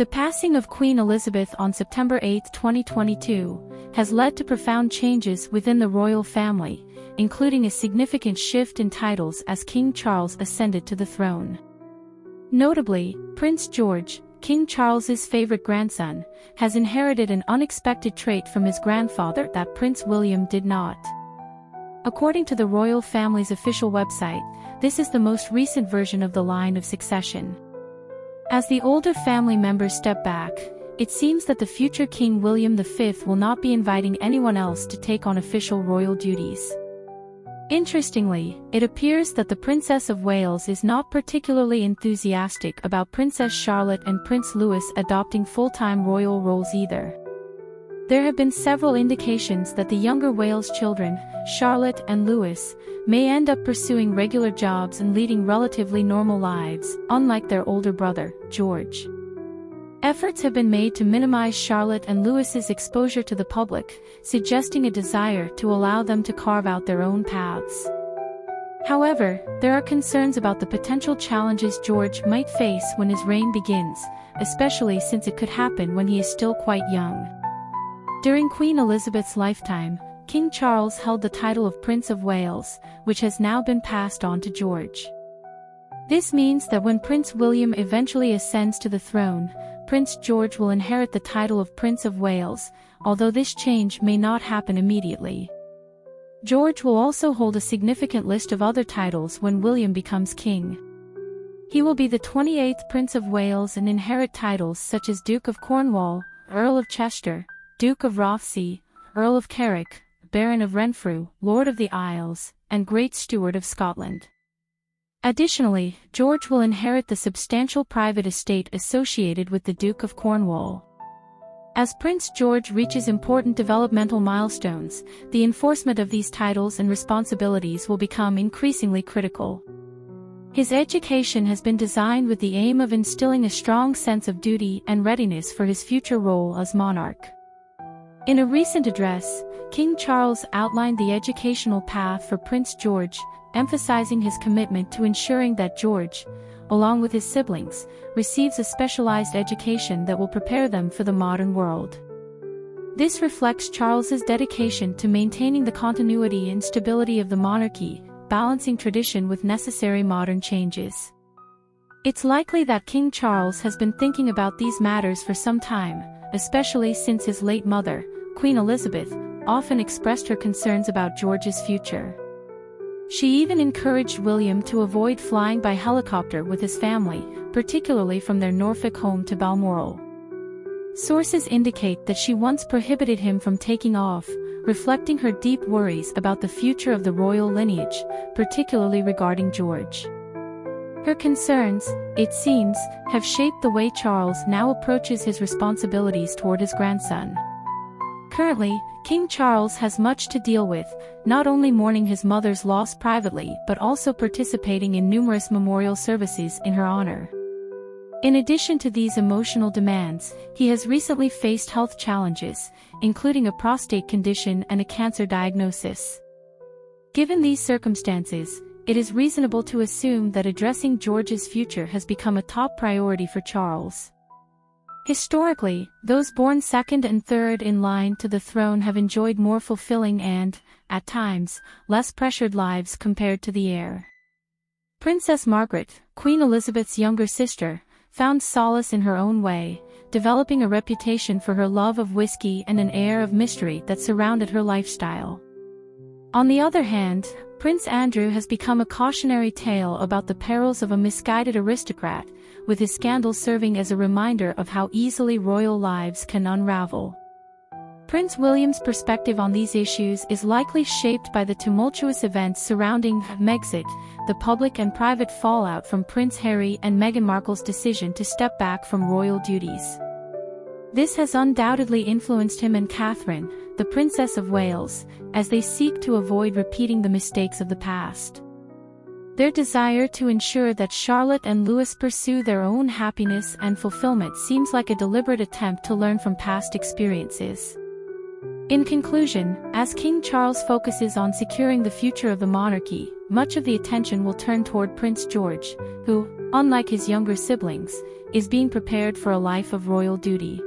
The passing of Queen Elizabeth on September 8, 2022, has led to profound changes within the royal family, including a significant shift in titles as King Charles ascended to the throne. Notably, Prince George, King Charles's favorite grandson, has inherited an unexpected trait from his grandfather that Prince William did not. According to the royal family's official website, this is the most recent version of the line of succession. As the older family members step back, it seems that the future King William V will not be inviting anyone else to take on official royal duties. Interestingly, it appears that the Princess of Wales is not particularly enthusiastic about Princess Charlotte and Prince Louis adopting full-time royal roles either. There have been several indications that the younger Wales children, Charlotte and Louis, may end up pursuing regular jobs and leading relatively normal lives, unlike their older brother, George. Efforts have been made to minimize Charlotte and Louis's exposure to the public, suggesting a desire to allow them to carve out their own paths. However, there are concerns about the potential challenges George might face when his reign begins, especially since it could happen when he is still quite young. During Queen Elizabeth's lifetime, King Charles held the title of Prince of Wales, which has now been passed on to George. This means that when Prince William eventually ascends to the throne, Prince George will inherit the title of Prince of Wales, although this change may not happen immediately. George will also hold a significant list of other titles when William becomes king. He will be the 28th Prince of Wales and inherit titles such as Duke of Cornwall, Earl of Chester, Duke of Rothesay, Earl of Carrick, Baron of Renfrew, Lord of the Isles, and Great Steward of Scotland. Additionally, George will inherit the substantial private estate associated with the Duke of Cornwall. As Prince George reaches important developmental milestones, the enforcement of these titles and responsibilities will become increasingly critical. His education has been designed with the aim of instilling a strong sense of duty and readiness for his future role as monarch. In a recent address, King Charles outlined the educational path for Prince George, emphasizing his commitment to ensuring that George, along with his siblings, receives a specialized education that will prepare them for the modern world. This reflects Charles's dedication to maintaining the continuity and stability of the monarchy, balancing tradition with necessary modern changes. It's likely that King Charles has been thinking about these matters for some time, especially since his late mother, Queen Elizabeth, often expressed her concerns about George's future. She even encouraged William to avoid flying by helicopter with his family, particularly from their Norfolk home to Balmoral. Sources indicate that she once prohibited him from taking off, reflecting her deep worries about the future of the royal lineage, particularly regarding George. Her concerns, it seems, have shaped the way Charles now approaches his responsibilities toward his grandson. Currently, King Charles has much to deal with, not only mourning his mother's loss privately but also participating in numerous memorial services in her honor. In addition to these emotional demands, he has recently faced health challenges, including a prostate condition and a cancer diagnosis. Given these circumstances, it is reasonable to assume that addressing George's future has become a top priority for Charles. Historically, those born second and third in line to the throne have enjoyed more fulfilling and, at times, less pressured lives compared to the heir. Princess Margaret, Queen Elizabeth's younger sister, found solace in her own way, developing a reputation for her love of whiskey and an air of mystery that surrounded her lifestyle. On the other hand, Prince Andrew has become a cautionary tale about the perils of a misguided aristocrat, with his scandal serving as a reminder of how easily royal lives can unravel. Prince William's perspective on these issues is likely shaped by the tumultuous events surrounding Megxit, the public and private fallout from Prince Harry and Meghan Markle's decision to step back from royal duties. This has undoubtedly influenced him and Catherine, the Princess of Wales, as they seek to avoid repeating the mistakes of the past. Their desire to ensure that Charlotte and Louis pursue their own happiness and fulfillment seems like a deliberate attempt to learn from past experiences. In conclusion, as King Charles focuses on securing the future of the monarchy, much of the attention will turn toward Prince George, who, unlike his younger siblings, is being prepared for a life of royal duty.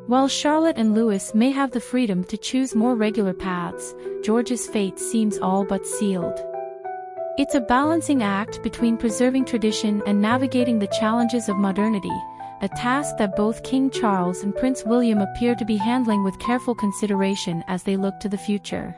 While Charlotte and Louis may have the freedom to choose more regular paths, George's fate seems all but sealed. It's a balancing act between preserving tradition and navigating the challenges of modernity, a task that both King Charles and Prince William appear to be handling with careful consideration as they look to the future.